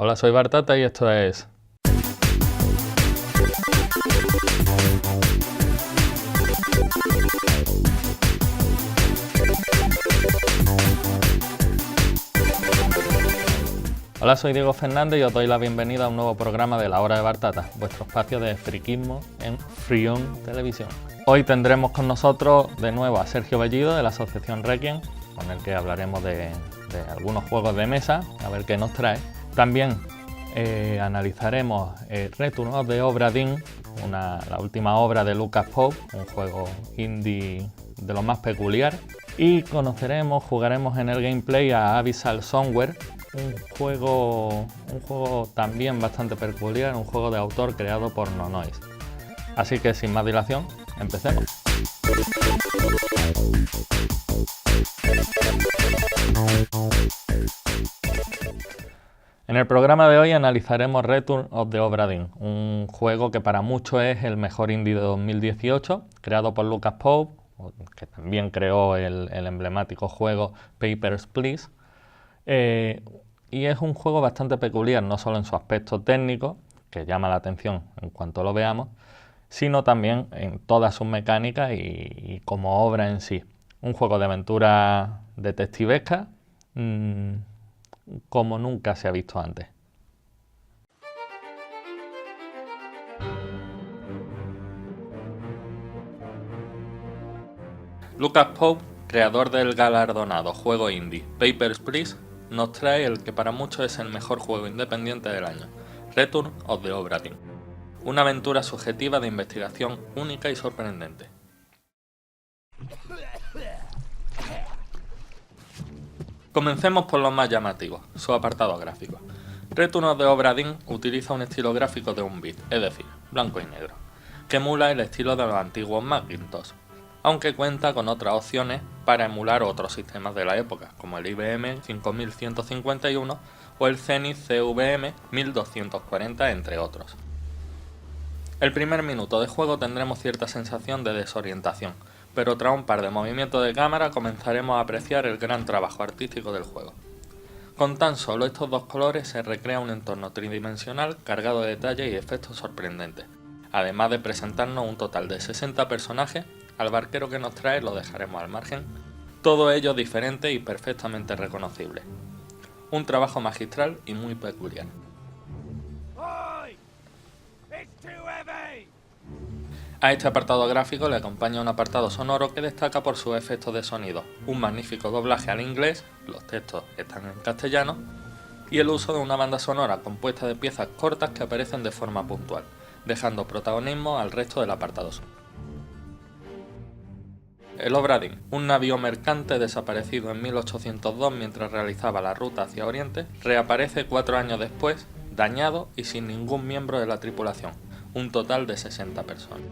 Hola, soy Bartata y esto es... Hola, soy Diego Fernández y os doy la bienvenida a un nuevo programa de La Hora de Bartata, vuestro espacio de friquismo en Freon Televisión. Hoy tendremos con nosotros de nuevo a Sergio Bellido de la asociación Requiem, con el que hablaremos de algunos juegos de mesa, a ver qué nos trae. También analizaremos Return of the Obra Dinn, la última obra de Lucas Pope, un juego indie de lo más peculiar. Y jugaremos en el gameplay a Abyssal Somewhere, un juego también bastante peculiar, un juego de autor creado por Nonoise. Así que sin más dilación, empecemos. En el programa de hoy analizaremos Return of the Obra Dinn, un juego que para muchos es el mejor indie de 2018, creado por Lucas Pope, que también creó el emblemático juego Papers, Please. Y es un juego bastante peculiar, no solo en su aspecto técnico, que llama la atención en cuanto lo veamos, sino también en todas sus mecánicas y como obra en sí. Un juego de aventura detectivesca como nunca se ha visto antes. Lucas Pope, creador del galardonado juego indie Papers, Please, nos trae el que para muchos es el mejor juego independiente del año, Return of the Obra Dinn, una aventura subjetiva de investigación única y sorprendente. Comencemos por lo más llamativo, su apartado gráfico. Return of the Obra Dinn utiliza un estilo gráfico de un bit, es decir, blanco y negro, que emula el estilo de los antiguos Macintosh, aunque cuenta con otras opciones para emular otros sistemas de la época, como el IBM 5151 o el Zenith CVM 1240, entre otros. El primer minuto de juego tendremos cierta sensación de desorientación, pero tras un par de movimientos de cámara comenzaremos a apreciar el gran trabajo artístico del juego. Con tan solo estos dos colores se recrea un entorno tridimensional cargado de detalles y efectos sorprendentes, además de presentarnos un total de 60 personajes. Al barquero que nos trae lo dejaremos al margen, todo ello diferente y perfectamente reconocible. Un trabajo magistral y muy peculiar. A este apartado gráfico le acompaña un apartado sonoro que destaca por sus efectos de sonido, un magnífico doblaje al inglés, los textos están en castellano, y el uso de una banda sonora compuesta de piezas cortas que aparecen de forma puntual, dejando protagonismo al resto del apartado sonoro. El Obra Dinn, un navío mercante desaparecido en 1802 mientras realizaba la ruta hacia Oriente, reaparece 4 años después, dañado y sin ningún miembro de la tripulación, un total de 60 personas.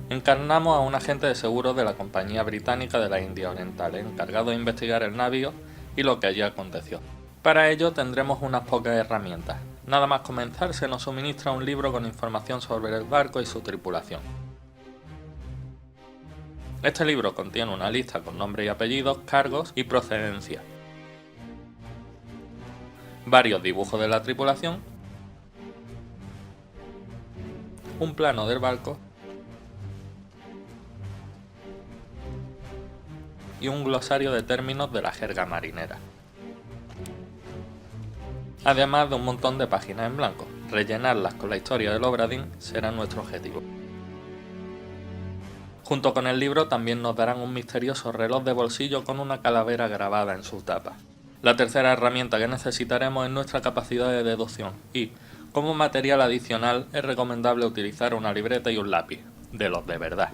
Encarnamos a un agente de seguros de la Compañía Británica de la India Oriental, encargado de investigar el navío y lo que allí aconteció. Para ello tendremos unas pocas herramientas. Nada más comenzar se nos suministra un libro con información sobre el barco y su tripulación. Este libro contiene una lista con nombres y apellidos, cargos y procedencia, varios dibujos de la tripulación, un plano del barco y un glosario de términos de la jerga marinera, además de un montón de páginas en blanco. Rellenarlas con la historia del Obra Dinn será nuestro objetivo. Junto con el libro también nos darán un misterioso reloj de bolsillo con una calavera grabada en su tapa. La tercera herramienta que necesitaremos es nuestra capacidad de deducción y, como material adicional, es recomendable utilizar una libreta y un lápiz, de los de verdad.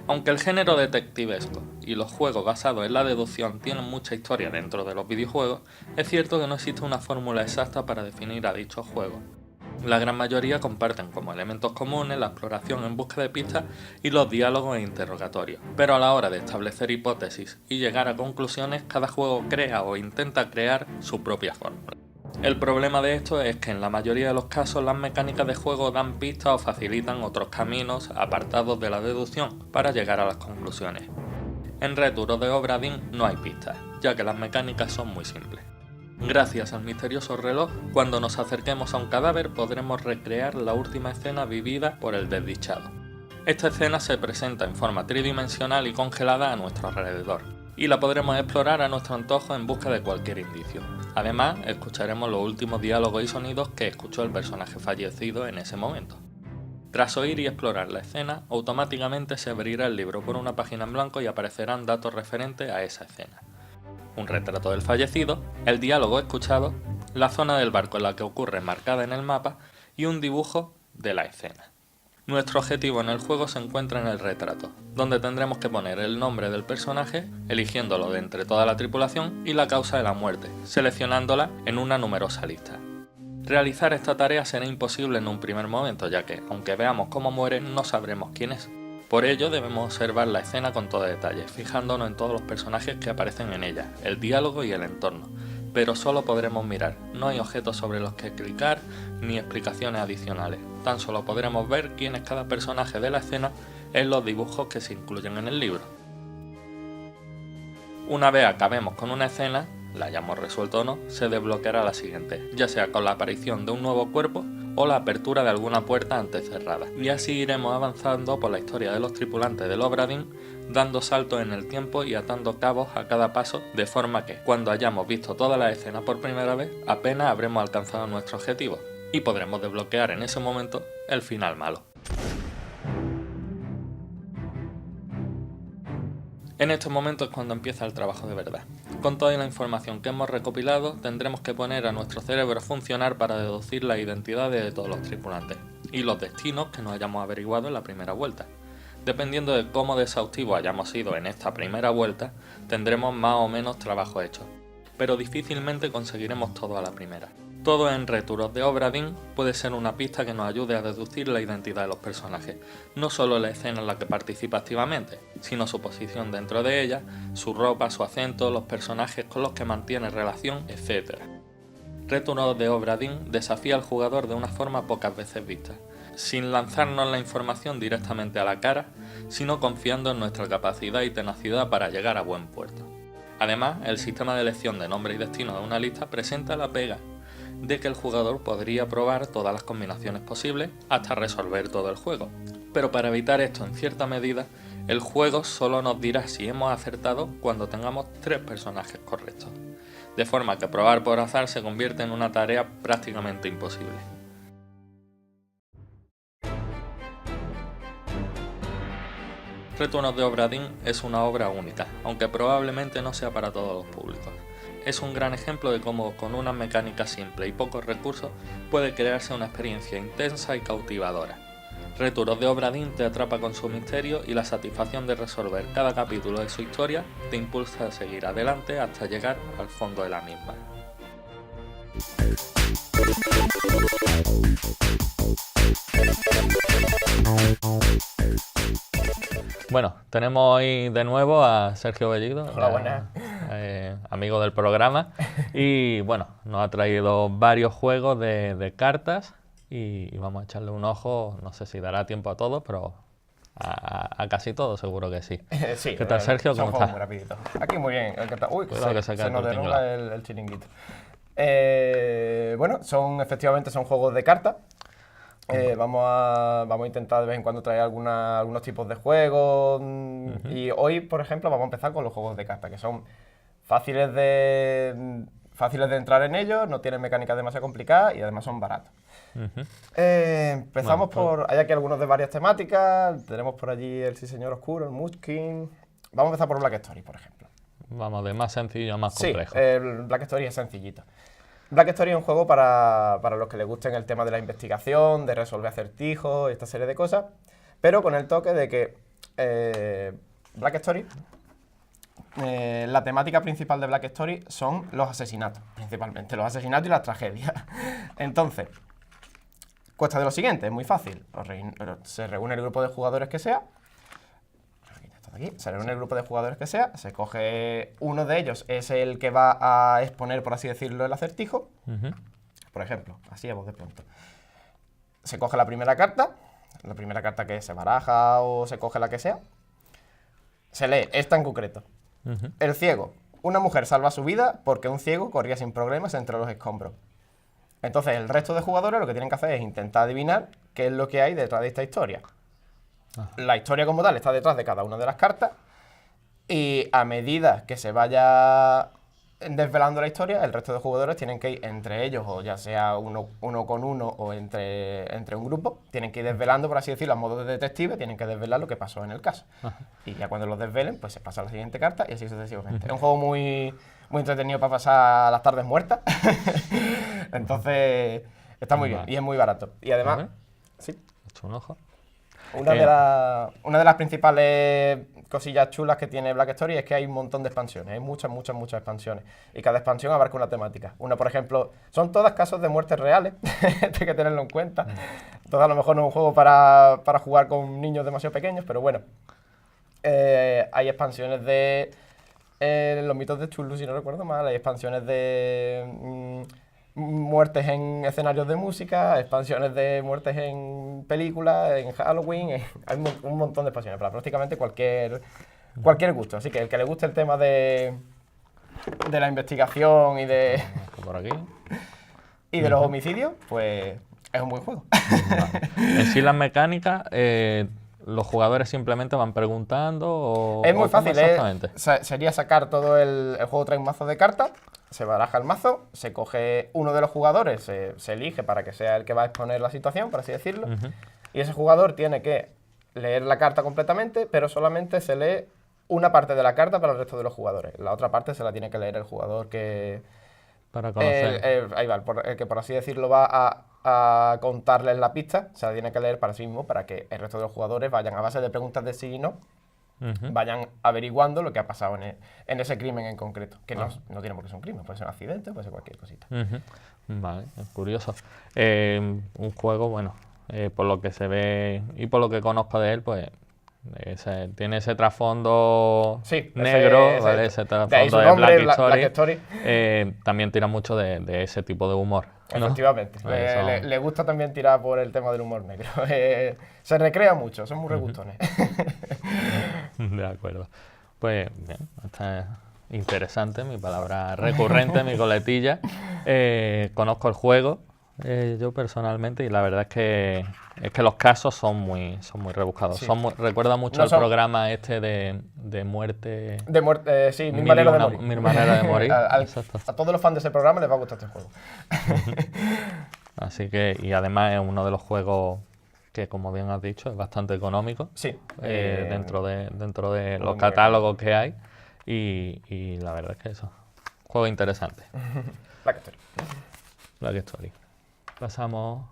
Aunque el género detectivesco y los juegos basados en la deducción tienen mucha historia dentro de los videojuegos, es cierto que no existe una fórmula exacta para definir a dichos juegos. La gran mayoría comparten como elementos comunes la exploración en busca de pistas y los diálogos e interrogatorios, pero a la hora de establecer hipótesis y llegar a conclusiones, cada juego crea o intenta crear su propia fórmula. El problema de esto es que en la mayoría de los casos las mecánicas de juego dan pistas o facilitan otros caminos apartados de la deducción para llegar a las conclusiones. En Return of the Obra Dinn no hay pistas, ya que las mecánicas son muy simples. Gracias al misterioso reloj, cuando nos acerquemos a un cadáver podremos recrear la última escena vivida por el desdichado. Esta escena se presenta en forma tridimensional y congelada a nuestro alrededor, y la podremos explorar a nuestro antojo en busca de cualquier indicio. Además, escucharemos los últimos diálogos y sonidos que escuchó el personaje fallecido en ese momento. Tras oír y explorar la escena, automáticamente se abrirá el libro por una página en blanco y aparecerán datos referentes a esa escena. Un retrato del fallecido, el diálogo escuchado, la zona del barco en la que ocurre marcada en el mapa y un dibujo de la escena. Nuestro objetivo en el juego se encuentra en el retrato, donde tendremos que poner el nombre del personaje, eligiéndolo de entre toda la tripulación, y la causa de la muerte, seleccionándola en una numerosa lista. Realizar esta tarea será imposible en un primer momento, ya que, aunque veamos cómo muere, no sabremos quién es. Por ello debemos observar la escena con todo detalle, fijándonos en todos los personajes que aparecen en ella, el diálogo y el entorno. Pero solo podremos mirar, no hay objetos sobre los que clicar ni explicaciones adicionales. Tan solo podremos ver quién es cada personaje de la escena en los dibujos que se incluyen en el libro. Una vez acabemos con una escena, la hayamos resuelto o no, se desbloqueará la siguiente, ya sea con la aparición de un nuevo cuerpo o la apertura de alguna puerta antes cerrada. Y así iremos avanzando por la historia de los tripulantes del Obra Dinn, dando saltos en el tiempo y atando cabos a cada paso, de forma que, cuando hayamos visto toda la escena por primera vez, apenas habremos alcanzado nuestro objetivo, y podremos desbloquear en ese momento el final malo. En estos momentos es cuando empieza el trabajo de verdad. Con toda la información que hemos recopilado, tendremos que poner a nuestro cerebro a funcionar para deducir las identidades de todos los tripulantes y los destinos que nos hayamos averiguado en la primera vuelta. Dependiendo de cómo de exhaustivo hayamos sido en esta primera vuelta, tendremos más o menos trabajo hecho, pero difícilmente conseguiremos todo a la primera. Todo en Return of the Obra Dinn puede ser una pista que nos ayude a deducir la identidad de los personajes, no solo la escena en la que participa activamente, sino su posición dentro de ella, su ropa, su acento, los personajes con los que mantiene relación, etc. Return of the Obra Dinn desafía al jugador de una forma pocas veces vista, sin lanzarnos la información directamente a la cara, sino confiando en nuestra capacidad y tenacidad para llegar a buen puerto. Además, el sistema de elección de nombre y destino de una lista presenta la pega de que el jugador podría probar todas las combinaciones posibles hasta resolver todo el juego. Pero para evitar esto en cierta medida, el juego solo nos dirá si hemos acertado cuando tengamos 3 personajes correctos. De forma que probar por azar se convierte en una tarea prácticamente imposible. Return of the Obra Dinn es una obra única, aunque probablemente no sea para todos los públicos. Es un gran ejemplo de cómo con una mecánica simple y pocos recursos puede crearse una experiencia intensa y cautivadora. Return of the Obra Dinn te atrapa con su misterio y la satisfacción de resolver cada capítulo de su historia te impulsa a seguir adelante hasta llegar al fondo de la misma. Bueno, tenemos hoy de nuevo a Sergio Bellido. Hola, buenas. Amigo del programa, y bueno, nos ha traído varios juegos de cartas y vamos a echarle un ojo, no sé si dará tiempo a todos, pero a casi todos seguro que sí. Sí. ¿Qué tal, Sergio? ¿Cómo estás? Muy rapidito. Aquí muy bien. Uy, Cuidado que se nos cae derrumba el chiringuito. Bueno, efectivamente son juegos de cartas. Vamos a intentar de vez en cuando traer algunos tipos de juegos. Y hoy, por ejemplo, vamos a empezar con los juegos de cartas, que son fáciles de entrar en ellos, no tienen mecánicas demasiado complicadas y además son baratos. Empezamos hay aquí algunos de varias temáticas. Tenemos por allí el Sí Señor Oscuro, el Munchkin. Vamos a empezar por Black Story, por ejemplo. Vamos de más sencillo a más complejo. Sí, el Black Story es sencillito. Black Story es un juego para los que les gusten el tema de la investigación, de resolver acertijos y esta serie de cosas, pero con el toque de que Black Story, la temática principal de Black Story son los asesinatos, principalmente, los asesinatos y las tragedias. Entonces, consta de lo siguiente, es muy fácil, se reúne el grupo de jugadores que sea, aquí, se reúne el grupo de jugadores que sea, se coge uno de ellos, es el que va a exponer, por así decirlo, el acertijo. Por ejemplo, así a voz de pronto. Se coge la primera carta que se baraja o se coge la que sea. Se lee esta en concreto. El ciego. Una mujer salva su vida porque un ciego corría sin problemas entre los escombros. Entonces, el resto de jugadores lo que tienen que hacer es intentar adivinar qué es lo que hay detrás de esta historia. La historia como tal está detrás de cada una de las cartas y a medida que se vaya desvelando la historia, el resto de jugadores tienen que ir entre ellos, o ya sea uno con uno o entre un grupo, tienen que ir desvelando, por así decirlo, a modo de detective, tienen que desvelar lo que pasó en el caso. Y ya cuando los desvelen, pues se pasa a la siguiente carta y así sucesivamente. Es un juego muy entretenido para pasar las tardes muertas. Entonces, está muy bien y es muy barato. Y además, sí. Echo un ojo. Una de las principales cosillas chulas que tiene Black Story es que hay un montón de expansiones, hay muchas expansiones, y cada expansión abarca una temática. Una, por ejemplo, son todas casos de muertes reales, hay que tenerlo en cuenta. Entonces, a lo mejor no es un juego para jugar con niños demasiado pequeños, pero bueno. Hay expansiones de los mitos de Cthulhu, si no recuerdo mal, hay expansiones de muertes en escenarios de música, expansiones de muertes en películas, en Halloween, hay un montón de expansiones para prácticamente cualquier gusto. Así que el que le guste el tema de la investigación y de por aquí y de los homicidios, pues es un buen juego. En sí, las mecánicas, los jugadores simplemente van preguntando o... Es muy fácil, exactamente. Sería sacar todo el juego, trae un mazo de cartas, se baraja el mazo, se coge uno de los jugadores, se elige para que sea el que va a exponer la situación, por así decirlo, y ese jugador tiene que leer la carta completamente, pero solamente se lee una parte de la carta para el resto de los jugadores. La otra parte se la tiene que leer el jugador que... Para conocer. Ahí va, el que por así decirlo va a contarles la pista, se la tiene que leer para sí mismo, para que el resto de los jugadores vayan a base de preguntas de sí y no, vayan averiguando lo que ha pasado en ese crimen en concreto. Que no tiene por qué ser un crimen, puede ser un accidente, puede ser cualquier cosita. Vale, es curioso. Un juego, bueno, por lo que se ve y por lo que conozco de él, pues tiene ese trasfondo negro, ¿vale? Ese trasfondo de Black Story. También tira mucho de ese tipo de humor, ¿no? Efectivamente. Le gusta también tirar por el tema del humor negro. Se recrea mucho, son muy regustones. De acuerdo. Pues bien, está interesante, mi palabra recurrente, mi coletilla. Conozco el juego, yo personalmente, y la verdad es que los casos son muy rebuscados. Sí. Recuerda mucho al programa este de muerte... De muerte, sí, Mil maneras de morir. Mil maneras de morir. A todos los fans de ese programa les va a gustar este juego. Así que, y además es uno de los juegos que, como bien has dicho, es bastante económico. Sí. Dentro de los catálogos que hay. Y la verdad es que eso, juego interesante. Black Story. Black Story. Pasamos...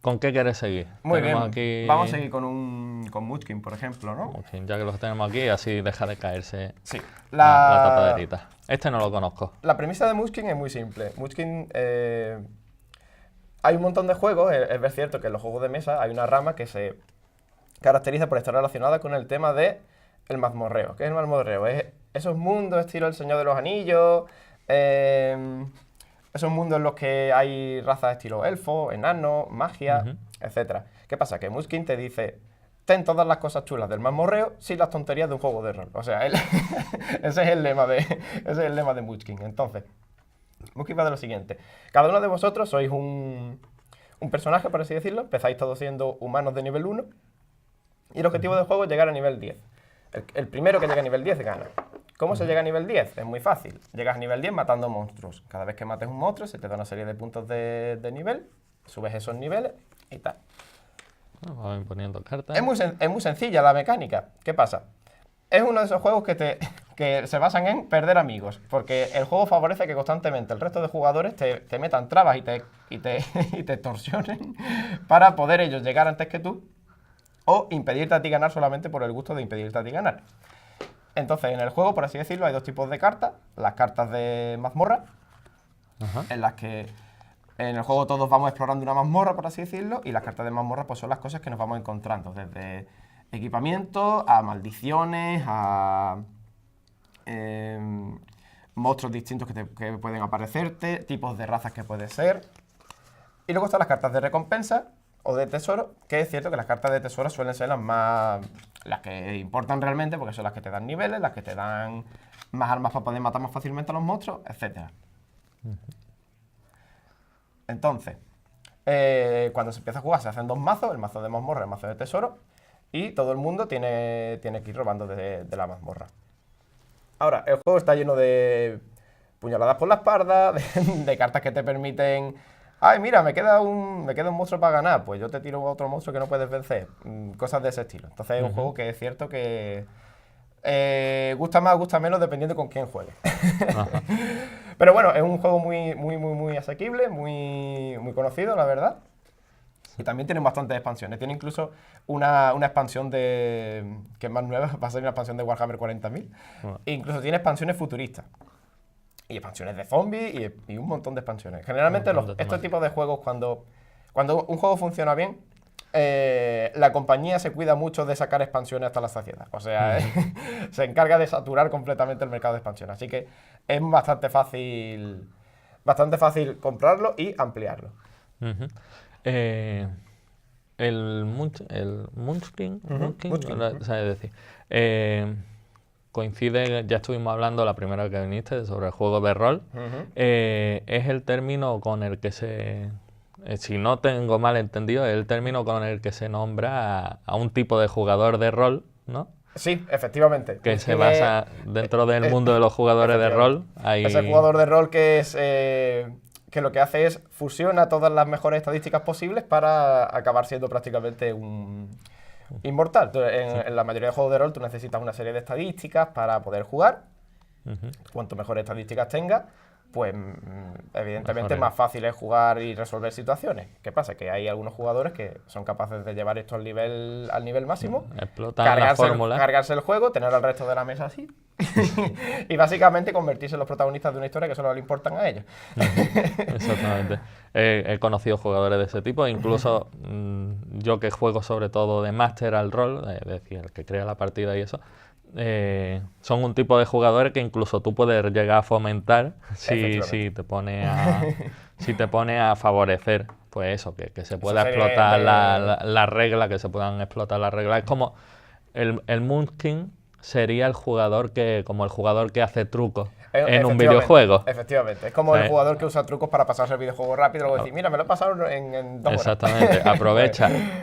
¿Con qué quieres seguir? Muy bien, vamos a seguir con Munchkin, por ejemplo, ¿no? Munchkin, ya que los tenemos aquí, así deja de caerse la tapaderita. Este no lo conozco. La premisa de Munchkin es muy simple. Munchkin, hay un montón de juegos, es cierto que en los juegos de mesa hay una rama que se caracteriza por estar relacionada con el tema de el mazmorreo. ¿Qué es el mazmorreo? Es esos mundos estilo El Señor de los Anillos, esos mundos en los que hay razas estilo elfo, enano, magia, etc. ¿Qué pasa? Que Munchkin te dice, ten todas las cosas chulas del mazmorreo sin las tonterías de un juego de rol. O sea, ese es el lema de Munchkin. Entonces, Munchkin va de lo siguiente. Cada uno de vosotros sois un personaje, por así decirlo. Empezáis todos siendo humanos de nivel 1. Y el objetivo del juego es llegar a nivel 10. El primero que llegue a nivel 10 gana. ¿Cómo se llega a nivel 10? Es muy fácil. Llegas a nivel 10 matando monstruos. Cada vez que mates un monstruo se te da una serie de puntos de nivel. Subes esos niveles y tal. Vamos poniendo cartas. Es muy sencilla la mecánica. ¿Qué pasa? Es uno de esos juegos que se basan en perder amigos. Porque el juego favorece que constantemente el resto de jugadores te metan trabas y te extorsionen para poder ellos llegar antes que tú o impedirte a ti ganar solamente por el gusto de impedirte a ti ganar. Entonces, en el juego, por así decirlo, hay dos tipos de cartas. Las cartas de mazmorra, en las que en el juego todos vamos explorando una mazmorra, por así decirlo, y las cartas de mazmorra pues son las cosas que nos vamos encontrando, desde equipamiento, a maldiciones, a monstruos distintos que pueden aparecerte, tipos de razas que puede ser. Y luego están las cartas de recompensa o de tesoro, que es cierto que las cartas de tesoro suelen ser las que importan realmente, porque son las que te dan niveles, las que te dan más armas para poder matar más fácilmente a los monstruos, etc. Entonces, cuando se empieza a jugar se hacen 2 mazos, el mazo de mazmorra y el mazo de tesoro, y todo el mundo tiene que ir robando de la mazmorra. Ahora, el juego está lleno de puñaladas por la espalda, de cartas que te permiten... ¡Ay, mira, me queda un monstruo para ganar! Pues yo te tiro otro monstruo que no puedes vencer. Cosas de ese estilo. Entonces es un juego que es cierto que... gusta más o gusta menos dependiendo con quién juegue. Pero bueno, es un juego muy asequible, muy conocido, la verdad. Y también tiene bastantes expansiones. Tiene incluso una expansión que es más nueva, va a ser una expansión de Warhammer 40.000. E incluso tiene expansiones futuristas. Y expansiones de zombies y un montón de expansiones. Generalmente estos tipos de juegos, cuando un juego funciona bien, la compañía se cuida mucho de sacar expansiones hasta la saciedad. O sea, se encarga de saturar completamente el mercado de expansiones. Así que es bastante fácil comprarlo y ampliarlo. El Munchkin, ¿sabes decir? Coincide, ya estuvimos hablando la primera vez que viniste sobre el juego de rol. Es el término con el que si no tengo mal entendido, es el término con el que se nombra a un tipo de jugador de rol, ¿no? Sí, efectivamente. Que se basa dentro del mundo de los jugadores de rol. Ese jugador de rol que lo que hace es fusiona todas las mejores estadísticas posibles para acabar siendo prácticamente un inmortal. En la mayoría de juegos de rol tú necesitas una serie de estadísticas para poder jugar. Cuanto mejores estadísticas tengas, pues evidentemente más fácil es jugar y resolver situaciones. ¿Qué pasa? Que hay algunos jugadores que son capaces de llevar esto al nivel máximo, cargarse el juego, tener al resto de la mesa así y básicamente convertirse en los protagonistas de una historia que solo le importan a ellos. Exactamente. He conocido jugadores de ese tipo, incluso yo que juego sobre todo de Master al rol, es decir, el que crea la partida y eso, son un tipo de jugadores que incluso tú puedes llegar a fomentar si te pone a favorecer, pues eso, que se pueda explotar la regla, que se puedan explotar las reglas. Es como el Munchkin sería el jugador que hace trucos en un videojuego. Efectivamente, es como el jugador que usa trucos para pasarse el videojuego rápido y luego decir, mira, me lo he pasado en 2 horas. Exactamente,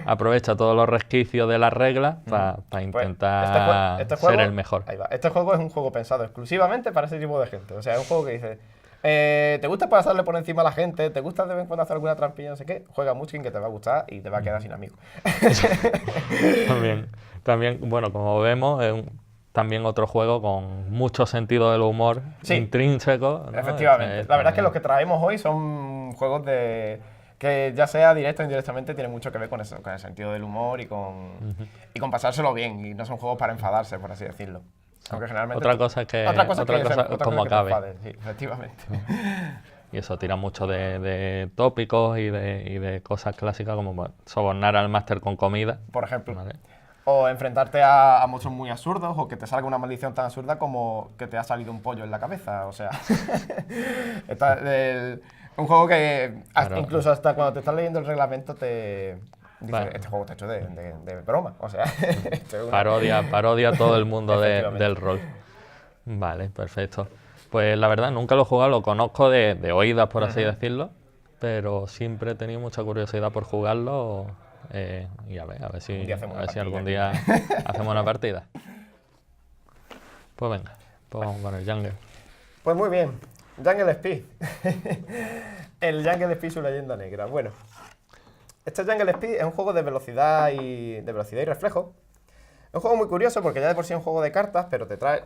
aprovecha todos los resquicios de las reglas para intentar ser el mejor. Ahí va. Este juego es un juego pensado exclusivamente para ese tipo de gente. O sea, es un juego que dice, ¿te gusta pasarle por encima a la gente? ¿Te gusta de vez en cuando hacer alguna trampilla? No sé qué. Juega Munchkin que te va a gustar y te va a quedar sin amigos. También, bueno, como vemos, es también otro juego con mucho sentido del humor intrínseco, ¿no? Efectivamente. La verdad es que los que traemos hoy son juegos que ya sea directo o indirectamente tienen mucho que ver con eso, con el sentido del humor y con pasárselo bien. Y no son juegos para enfadarse, por así decirlo. Aunque generalmente otra cosa es cómo acabe. Sí, efectivamente. Y eso tira mucho de tópicos y de cosas clásicas como sobornar al máster con comida. Por ejemplo. ¿Vale? O enfrentarte a monstruos muy absurdos, o que te salga una maldición tan absurda como que te ha salido un pollo en la cabeza. O sea, un juego que incluso hasta cuando te estás leyendo el reglamento te dice, este juego está hecho de broma. O sea, parodia todo el mundo del rol. Vale, perfecto. Pues la verdad, nunca lo he jugado, lo conozco de oídas, por así decirlo, pero siempre he tenido mucha curiosidad por jugarlo. Y a ver si algún día hacemos una partida. Pues venga, pues vamos con el Jungle. Pues muy bien, Jungle Speed. El Jungle Speed, su leyenda negra. Bueno, este Jungle Speed es un juego de velocidad y reflejo. Es un juego muy curioso porque ya de por sí es un juego de cartas, pero te trae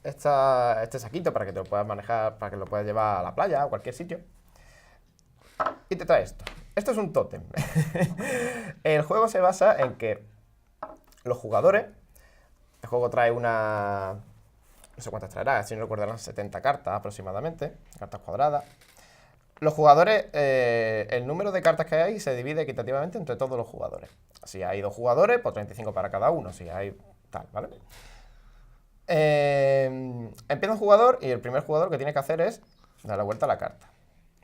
este saquito para que te lo puedas manejar, para que lo puedas llevar a la playa, a cualquier sitio. Y te trae esto. Esto es un tótem. El juego se basa en que los jugadores... El juego trae no sé cuántas traerá, si no recuerdo, eran 70 cartas aproximadamente, cartas cuadradas. Los jugadores, el número de cartas que hay se divide equitativamente entre todos los jugadores. Si hay 2 jugadores, pues 35 para cada uno. Si hay tal, ¿vale? Empieza un jugador y el primer jugador que tiene que hacer es dar la vuelta a la carta.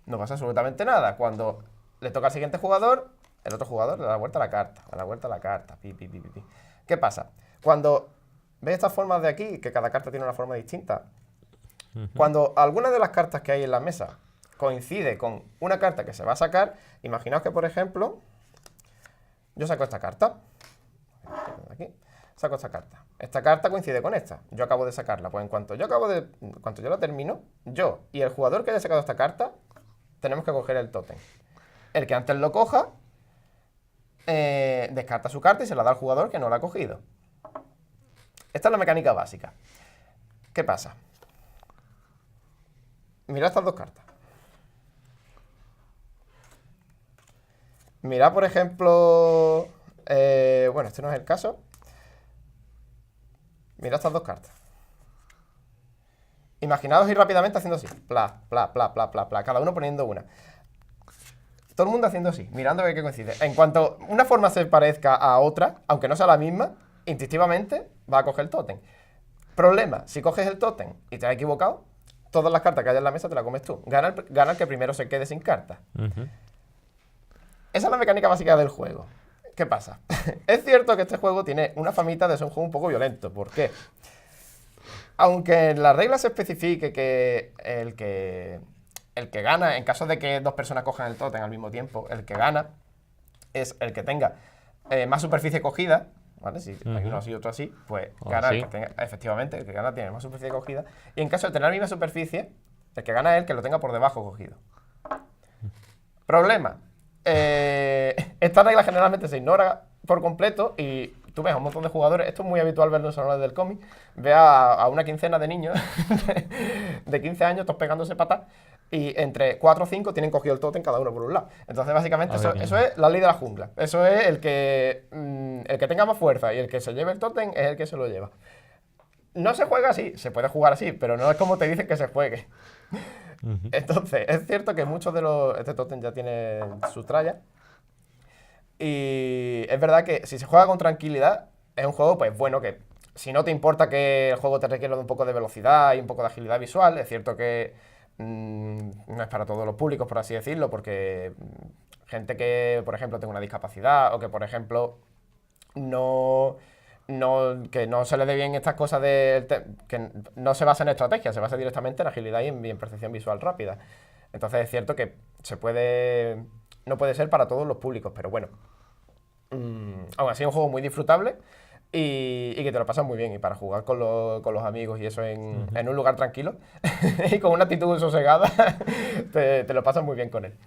No pasa absolutamente nada. Cuando le toca al siguiente jugador, el otro jugador le da la vuelta a la carta. Da la vuelta a la carta. Pi, pi, pi, pi, pi. ¿Qué pasa? Cuando ves estas formas de aquí, que cada carta tiene una forma distinta, cuando alguna de las cartas que hay en la mesa coincide con una carta que se va a sacar, imaginaos que, por ejemplo, yo saco esta carta. Aquí. Saco esta carta. Esta carta coincide con esta. Yo acabo de sacarla. Pues en cuanto yo la termino, yo y el jugador que haya sacado esta carta, tenemos que coger el tótem. El que antes lo coja, descarta su carta y se la da al jugador que no la ha cogido. Esta es la mecánica básica. ¿Qué pasa? Mirad estas 2 cartas. Mirad, por ejemplo... bueno, este no es el caso. Mirad estas 2 cartas. Imaginaos ir rápidamente haciendo así. Pla, pla, pla, pla, pla, pla. Cada uno poniendo una. Todo el mundo haciendo así, mirando a ver qué coincide. En cuanto una forma se parezca a otra, aunque no sea la misma, instintivamente va a coger el tótem. Problema, si coges el tótem y te has equivocado, todas las cartas que hay en la mesa te las comes tú. Gana el que primero se quede sin cartas. Esa es la mecánica básica del juego. ¿Qué pasa? Es cierto que este juego tiene una famita de ser un juego un poco violento. ¿Por qué? Aunque en las reglas se especifique que el que gana, en caso de que 2 personas cojan el tótem al mismo tiempo, el que gana es el que tenga más superficie cogida, ¿vale? Si hay uno así y otro así, pues gana el que tenga, efectivamente, el que gana tiene más superficie cogida. Y en caso de tener la misma superficie, el que gana es el que lo tenga por debajo cogido. Problema. Esta regla generalmente se ignora por completo y tú ves a un montón de jugadores, esto es muy habitual verlo en los salones del cómic, ve a una quincena de niños de 15 años, todos pegándose patas, y entre 4 o 5 tienen cogido el tótem cada uno por un lado. Entonces, básicamente, eso es la ley de la jungla. Eso es el que tenga más fuerza y el que se lleve el tótem es el que se lo lleva. No se juega así, se puede jugar así, pero no es como te dicen que se juegue. Entonces, es cierto que muchos de este tótem ya tiene su tralla. Y es verdad que si se juega con tranquilidad, es un juego, pues bueno, que si no te importa que el juego te requiera de un poco de velocidad y un poco de agilidad visual, es cierto que no es para todos los públicos, por así decirlo, porque gente que, por ejemplo, tenga una discapacidad o que, por ejemplo, que no se le dé bien estas cosas que no se basa en estrategia, se basa directamente en agilidad y en percepción visual rápida. Entonces es cierto que no puede ser para todos los públicos, pero bueno, aún así es un juego muy disfrutable y que te lo pasas muy bien, y para jugar con los amigos y eso en un lugar tranquilo y con una actitud sosegada, te lo pasas muy bien con él.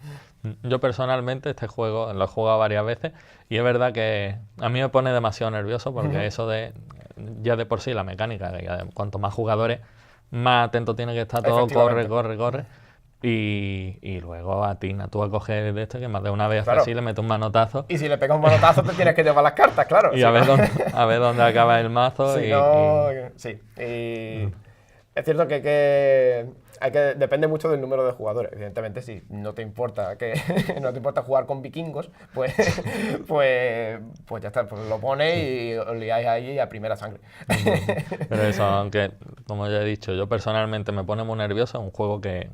Yo personalmente este juego lo he jugado varias veces y es verdad que a mí me pone demasiado nervioso porque eso ya de por sí la mecánica, que cuanto más jugadores, más atento tiene que estar todo, corre. Y luego atina tú a coger de este, que más de una vez así le metes un manotazo. Y si le pegas un manotazo te tienes que llevar las cartas, claro. Y a ver dónde acaba el mazo. Sí. Es cierto que depende mucho del número de jugadores. Evidentemente, si no te importa jugar con vikingos, pues ya está, pues lo pones y os liáis ahí a primera sangre. Pero eso, aunque, como ya he dicho, yo personalmente me pone muy nervioso, es un juego que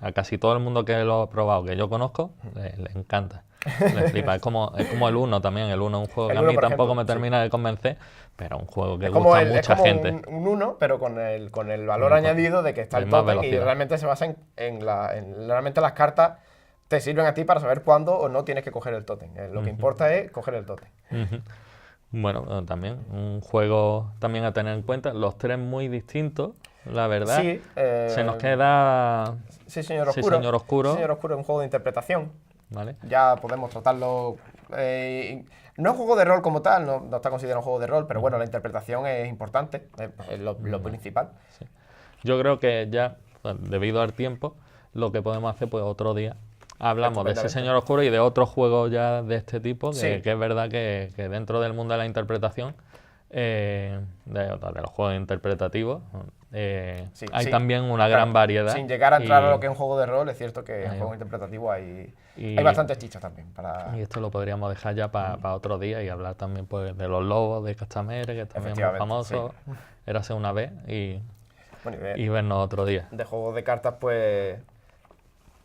a casi todo el mundo que lo ha probado, que yo conozco, le encanta. Le flipa. Es como el 1 también. El 1 es un juego que a mí tampoco me termina de convencer, pero es un juego que gusta a mucha gente. Es como un 1, pero con el valor añadido de que está el tótem y realmente se basa realmente las cartas te sirven a ti para saber cuándo o no tienes que coger el tótem. Lo que importa es coger el tótem. Bueno, también un juego también a tener en cuenta, los 3 muy distintos, la verdad. Sí, se nos queda Sí, señor Oscuro. Sí, señor Oscuro. Sí, señor Oscuro es un juego de interpretación. Vale. Ya podemos tratarlo. No es un juego de rol como tal, no está considerado un juego de rol, pero bueno, la interpretación es importante, es lo principal. Sí. Yo creo que ya, debido al tiempo, lo que podemos hacer, pues otro día hablamos de ese señor Oscuro y de otros juegos ya de este tipo, que es verdad que dentro del mundo de la interpretación de los juegos interpretativos. Sí, Hay sí, también una claro, gran variedad. Sin llegar a entrar y- a lo que es un juego de rol, es cierto que en Ahí juego va. interpretativo hay Y- bastantes chichas también. Y esto lo podríamos dejar ya para otro día y hablar también pues, de los lobos de Castamere, que también es muy Efectivamente, famoso. Érase una vez Bueno, y vernos otro día. de juegos de cartas, pues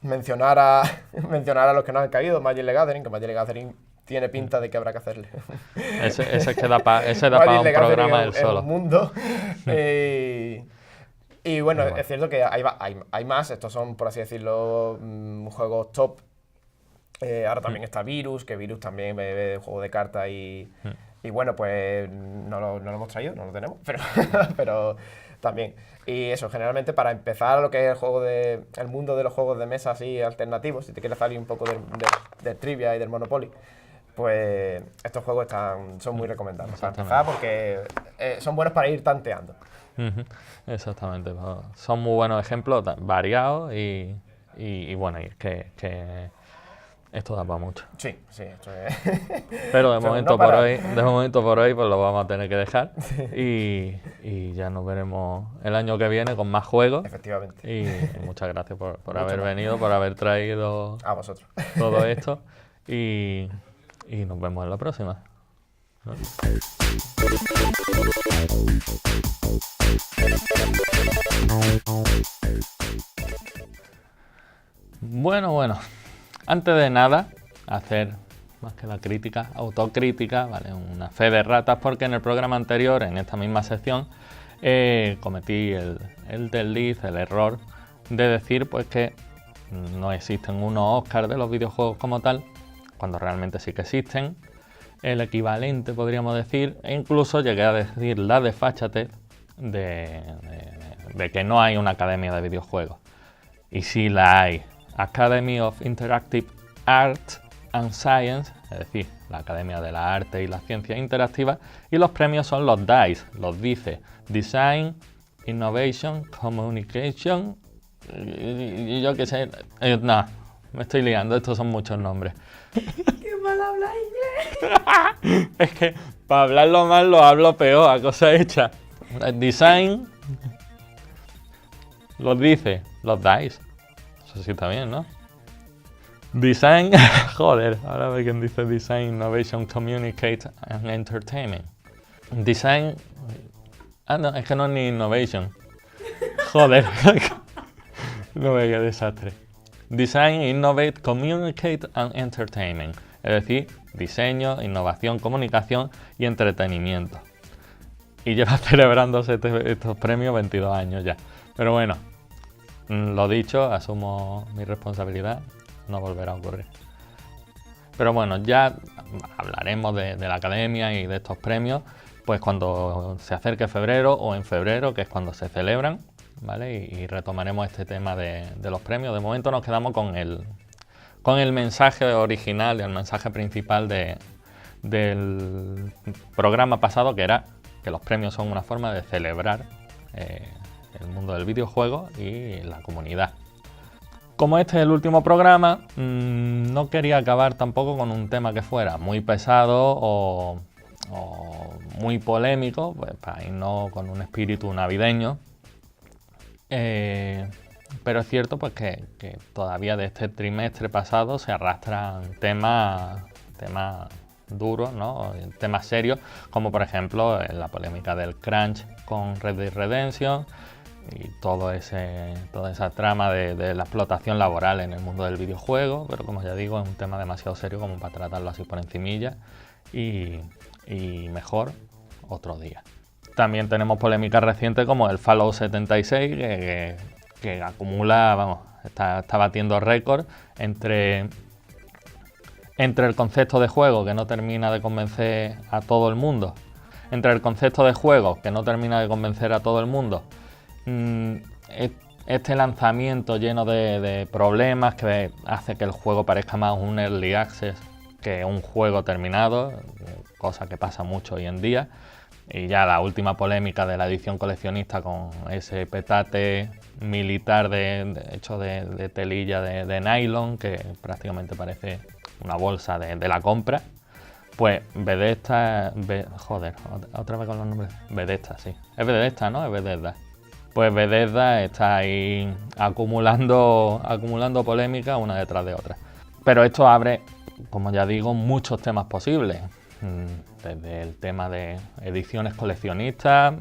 mencionar a mencionar a los que no han caído, Magic the Gathering, que Magic the Gathering tiene pinta de que habrá que hacerle. Ese es que da para Magic un the Gathering programa él es solo. un mundo. Y bueno, Muy bueno. es cierto que hay más, estos son, por así decirlo, juegos top. Ahora también está Virus, que Virus también bebe de juego de cartas y bueno, pues no lo hemos traído, no lo tenemos, pero también. Y eso, generalmente para empezar lo que es el mundo de los juegos de mesa así alternativos, si te quieres salir un poco del trivia y del Monopoly, pues estos juegos son muy recomendables para empezar porque son buenos para ir tanteando. Exactamente. Pues, son muy buenos ejemplos, variados y bueno, y es que esto da para mucho. Sí, esto es... Pero de Pero momento no por para. hoy pues lo vamos a tener que dejar y ya nos veremos el año que viene con más juegos. Efectivamente. Y muchas gracias por Mucho haber más. venido, por haber traído A vosotros. todo esto y nos vemos en la próxima. ¿No? Bueno. Antes de nada, hacer más que la crítica, autocrítica, ¿vale? Una fe de ratas, porque en el programa anterior, en esta misma sección, cometí el desliz, el error de decir pues que no existen unos Oscars de los videojuegos como tal, cuando realmente sí que existen. El equivalente, podríamos decir, e incluso llegué a decir la desfachatez de que no hay una academia de videojuegos. Y sí la hay. Academy of Interactive Arts and Science, es decir, la Academia de la Arte y las Ciencias Interactivas, y los premios son los DICE, los DICE, Design, Innovation, Communication, y yo qué sé, no, me estoy liando, estos son muchos nombres. ¡Qué mal habla inglés! Es que para hablarlo mal lo hablo peor, a cosa hecha. Design, los DICE, los DICE. Eso sí está bien, ¿no? Design, joder, ahora ve quién dice Design, Innovation, Communicate and Entertainment. Design, no, es que no es ni Innovation. Joder, no ve qué desastre. Design, Innovate, Communicate and Entertainment. Es decir, diseño, innovación, comunicación y entretenimiento. Y lleva celebrándose estos premios 22 años ya. Pero bueno. Lo dicho, asumo mi responsabilidad, no volverá a ocurrir. Pero bueno, ya hablaremos de la academia y de estos premios, pues cuando se acerque febrero o en febrero, que es cuando se celebran, ¿vale? Y retomaremos este tema de los premios. De momento nos quedamos con el mensaje original, el mensaje principal del programa pasado, que era que los premios son una forma de celebrar el mundo del videojuego y la comunidad. Como este es el último programa, no quería acabar tampoco con un tema que fuera muy pesado o muy polémico, pues para irnos con un espíritu navideño. Pero es cierto pues que todavía de este trimestre pasado se arrastran temas duros, ¿no? Temas serios, como por ejemplo la polémica del crunch con Red Dead Redemption, y toda esa trama de la explotación laboral en el mundo del videojuego, pero como ya digo, es un tema demasiado serio como para tratarlo así por encimilla y mejor otro día. También tenemos polémicas recientes como el Fallout 76 que acumula, vamos, está batiendo récord entre el concepto de juego que no termina de convencer a todo el mundo, entre el concepto de juego que no termina de convencer a todo el mundo, este lanzamiento lleno de problemas que hace que el juego parezca más un early access que un juego terminado, cosa que pasa mucho hoy en día, y ya la última polémica de la edición coleccionista con ese petate militar hecho de telilla de nylon que prácticamente parece una bolsa de la compra, Pues Bethesda, joder, otra vez con los nombres. Bethesda, sí. Es Bethesda, ¿no? Es Bethesda. Pues Bethesda está ahí acumulando polémica una detrás de otra. Pero esto abre, como ya digo, muchos temas posibles. Desde el tema de ediciones coleccionistas,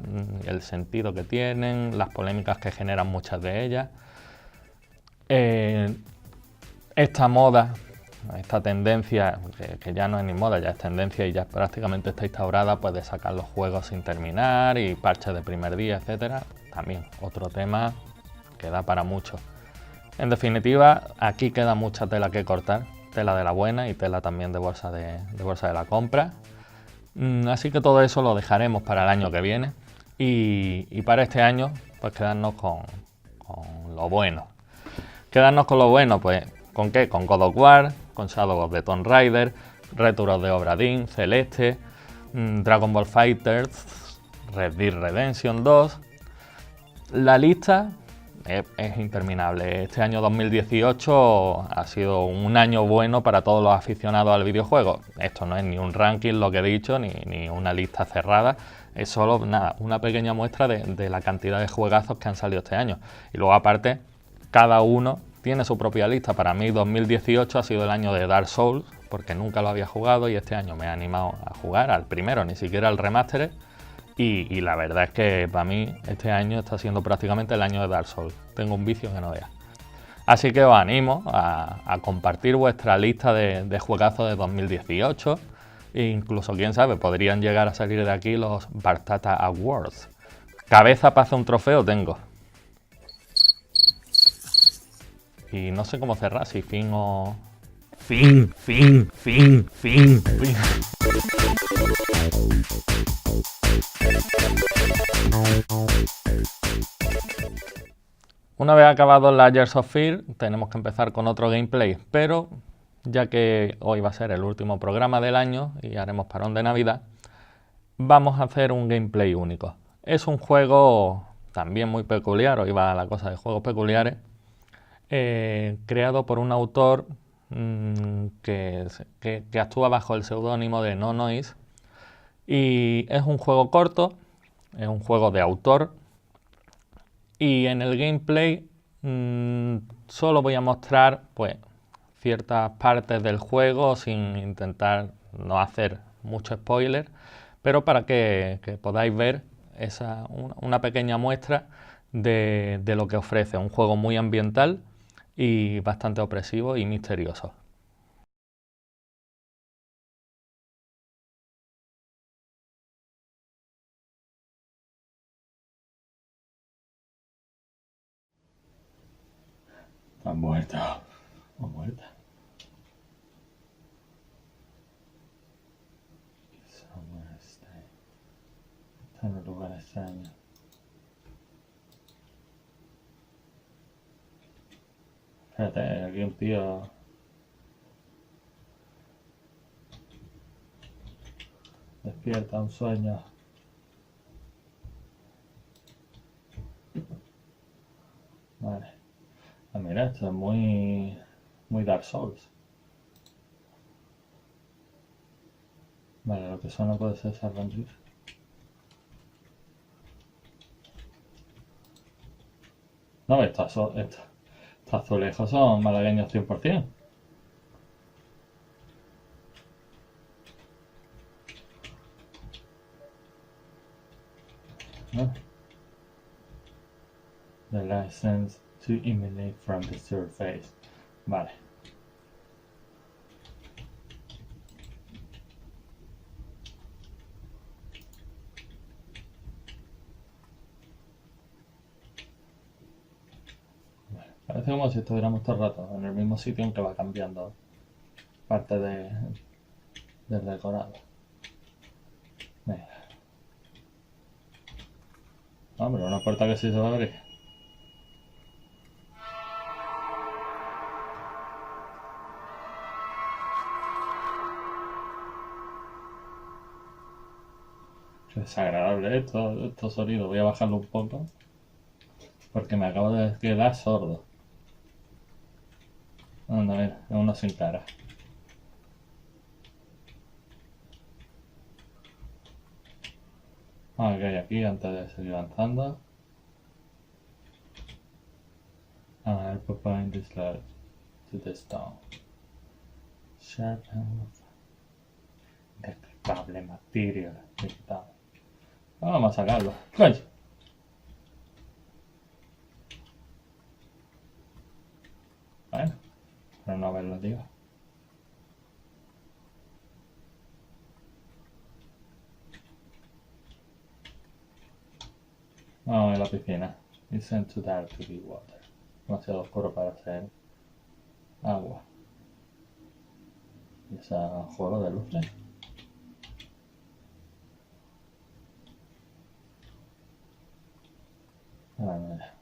el sentido que tienen, las polémicas que generan muchas de ellas. Esta moda, esta tendencia, que ya no es ni moda, ya es tendencia y ya prácticamente está instaurada, pues de sacar los juegos sin terminar y parches de primer día, etcétera. También otro tema que da para mucho. En definitiva, aquí queda mucha tela que cortar, tela de la buena y tela también de bolsa de la compra. Así que todo eso lo dejaremos para el año que viene y para este año pues quedarnos con lo bueno. Quedarnos con lo bueno, pues ¿con qué? Con God of War, con Shadow of the Tomb Raider, Return of the Obra Dinn, Celeste, Dragon Ball FighterZ, Red Dead Redemption 2. La lista es interminable. Este año 2018 ha sido un año bueno para todos los aficionados al videojuego. Esto no es ni un ranking lo que he dicho, ni una lista cerrada. Es solo una pequeña muestra de la cantidad de juegazos que han salido este año. Y luego aparte, cada uno tiene su propia lista. Para mí 2018 ha sido el año de Dark Souls, porque nunca lo había jugado y este año me he animado a jugar al primero, ni siquiera al remaster. Y la verdad es que para mí este año está siendo prácticamente el año de Dark Souls. Tengo un vicio que no veas. Así que os animo a compartir vuestra lista de juegazos de 2018. E incluso, quién sabe, podrían llegar a salir de aquí los Bartata Awards. Cabeza para hacer un trofeo tengo. Y no sé cómo cerrar, si fin o... Fin. Una vez acabado el Layers of Fear, tenemos que empezar con otro gameplay, pero ya que hoy va a ser el último programa del año y haremos parón de Navidad, vamos a hacer un gameplay único. Es un juego también muy peculiar, hoy va la cosa de juegos peculiares, creado por un autor que actúa bajo el seudónimo de No Noise, y es un juego corto, es un juego de autor, y en el gameplay solo voy a mostrar pues ciertas partes del juego sin intentar no hacer mucho spoiler, pero para que podáis ver una pequeña muestra de lo que ofrece. Un juego muy ambiental y bastante opresivo y misterioso. ¿Está muerta o muerta? Está en un lugar extraño. Espérate, aquí un tío... Despierta un sueño. Vale. Ah, mira, esto es muy Dark Souls. Vale, lo que suena puede ser Silent Hill. No, estos azulejos son malagueños 100%. ¿No? The license to emanate from the surface. Vale. Parece como si estuviéramos todo el rato en el mismo sitio, aunque va cambiando parte del decorado. Venga. Hombre, una puerta que sí se va a abrir. Qué desagradable estos sonidos. Voy a bajarlo un poco porque me acabo de quedar sordo. Anda, mira, es uno sin cara. Ah, ¿qué hay aquí antes de seguir avanzando? Ah, el behind this ladder to the stone. Sharp and cable material. Vamos a sacarlo. ¡Ay! Bueno, pero no verlo, tío. Vamos a la piscina. It's too dark to be water. Demasiado oscuro para ser agua. Y ese juego de luces. Ah, mira.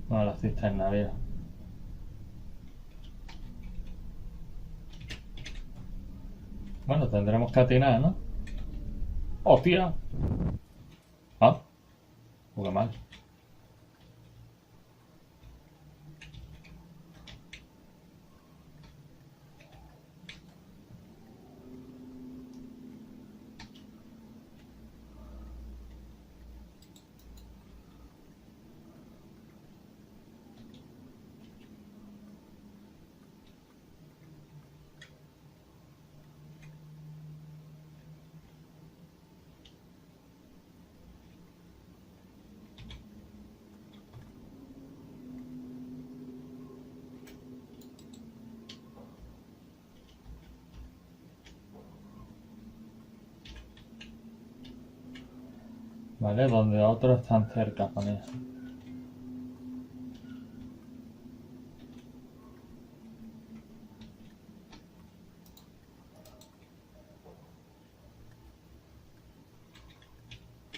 No, la cisterna, mira. Bueno, tendremos que atinar, ¿no? ¡Hostia! Ah, qué mal. Vale, donde otros están cerca con eso.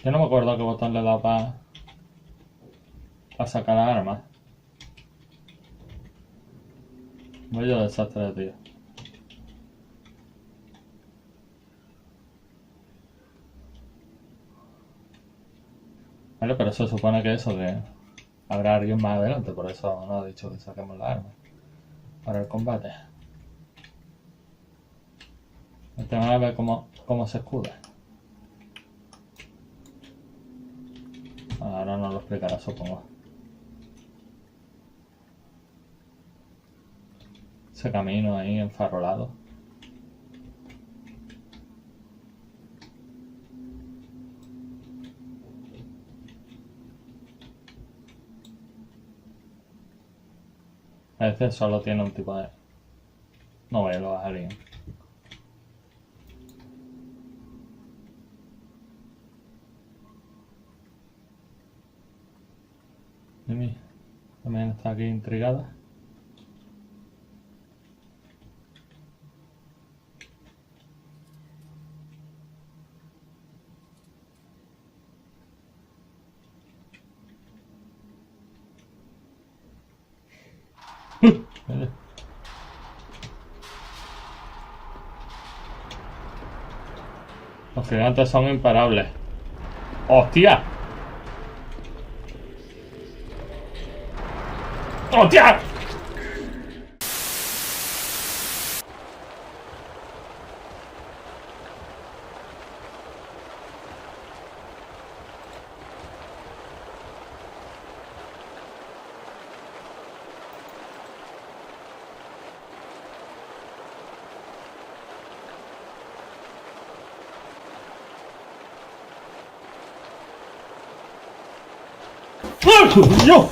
Yo no me acuerdo qué botón le he dado para sacar las armas. Voy yo desastre, tío. Vale, pero se supone que eso, que habrá alguien más adelante, por eso no he dicho que saquemos las armas para el combate. El tema es ver cómo se escuda. Ahora nos lo explicará, supongo. Ese camino ahí enfarolado. A veces solo tiene un tipo de... No veo a alguien. Mimi también está aquí intrigada. Los gigantes son imparables. ¡Hostia! ¡Hostia! ¡Yo!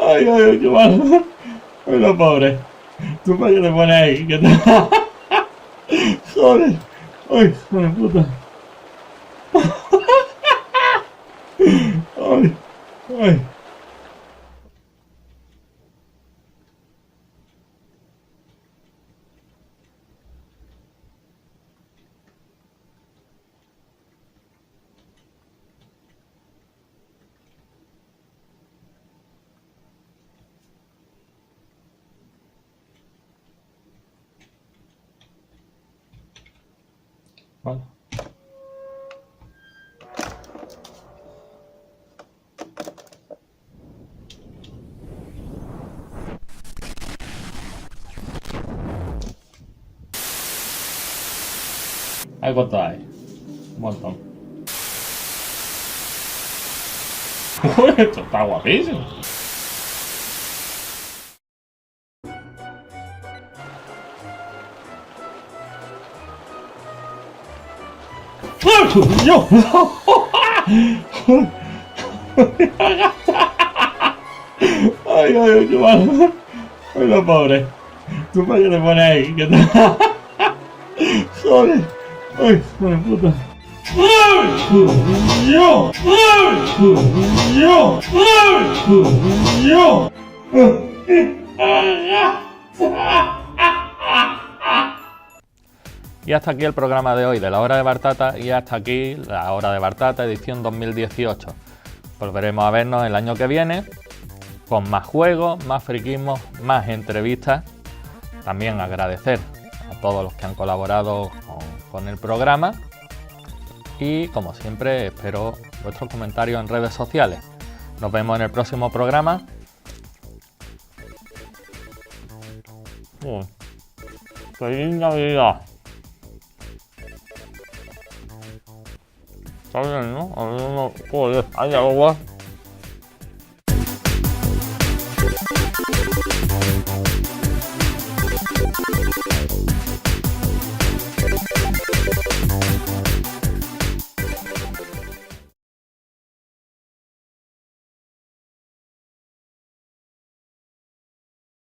Ay, ay, qué mal. Ay, la pobre. Tú para que te pones ahí, que te... Joder. Ay, joder, puta. Ay, ay. Vale. ¿Hay cuánto hay? Un montón. Esto está guapísimo. ¡Yo! Ay, ay, qué malo. Ay, lo pobre. ¿Tú para qué te pones ahí? ¿Qué tal? Joder. Ay, joder, puta. ¡Yo! ¡Yo! ¡Yo! Y hasta aquí el programa de hoy de la Hora de Bartata y hasta aquí la Hora de Bartata edición 2018. Volveremos a vernos el año que viene con más juegos, más friquismos, más entrevistas. También agradecer a todos los que han colaborado con el programa y como siempre espero vuestros comentarios en redes sociales. Nos vemos en el próximo programa. ¡Feliz Navidad! Está bien, ¿no? A mí no... Joder, hay agua.